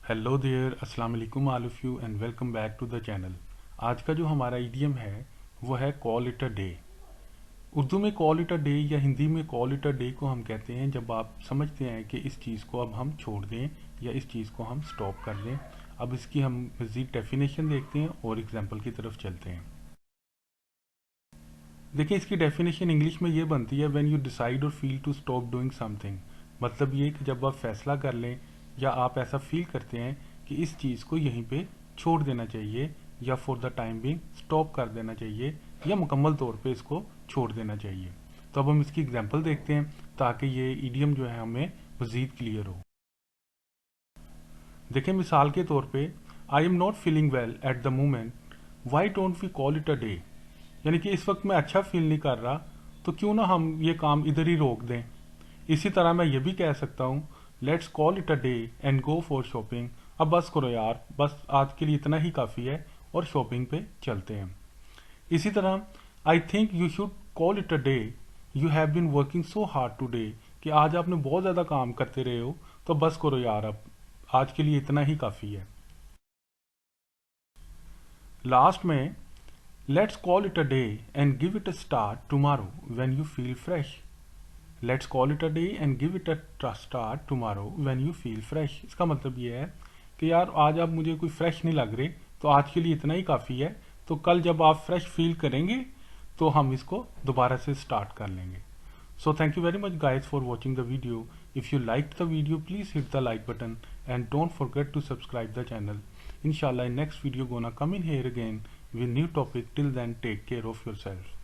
Hello there, अस्सलाम वालेकुम all of you and welcome back to the channel. आज का जो हमारा इडियम है वो है call it a day. Urdu में कॉल इट अ डे या हिंदी में कॉल इट अ डे को हम कहते हैं जब आप समझते हैं कि इस चीज़ को अब हम छोड़ दें या इस चीज़ को हम स्टॉप कर दें। अब इसकी हम मज़ीद डेफिनेशन देखते हैं और एग्जाम्पल की तरफ चलते हैं। देखिए, इसकी डेफिनेशन इंग्लिश में ये बनती है व्हेन यू डिसाइड और feel to stop doing something. मतलब ये कि जब आप फैसला कर लें या आप ऐसा फील करते हैं कि इस चीज़ को यहीं पे छोड़ देना चाहिए या for the time being stop कर देना चाहिए या मुकम्मल तौर पे इसको छोड़ देना चाहिए। तो अब हम इसकी एग्जांपल देखते हैं ताकि ये इडियम जो है हमें मज़ीद क्लियर हो। देखिए, मिसाल के तौर पे I am not feeling well at the moment, why don't we call it a day. यानी कि इस वक्त मैं अच्छा फील नहीं कर रहा, तो क्यों ना हम ये काम इधर ही रोक दें। इसी तरह मैं ये भी कह सकता हूँ let's call it a day and go for shopping. अब बस करो यार, बस आज के लिए इतना ही काफ़ी है और शॉपिंग पे चलते हैं। इसी तरह I think you should call it a day, you have been working so hard today. कि आज आपने बहुत ज़्यादा काम करते रहे हो, तो बस करो यार, अब आज के लिए इतना ही काफ़ी है। लास्ट में let's call it a day and give it a start tomorrow when you feel fresh. Let's call it a day and give it a start tomorrow when you feel fresh. इसका मतलब ये है कि यार आज आप मुझे कोई फ्रेश नहीं लग रहे, तो आज के लिए इतना ही काफ़ी है। तो कल जब आप फ्रेश फील करेंगे तो हम इसको दोबारा से स्टार्ट कर लेंगे। So thank you very much guys for watching the video. If you liked the video, please hit the like button and don't forget to subscribe the channel. Inshallah in next video gonna come in here again with new topic. Till then, take care of yourself.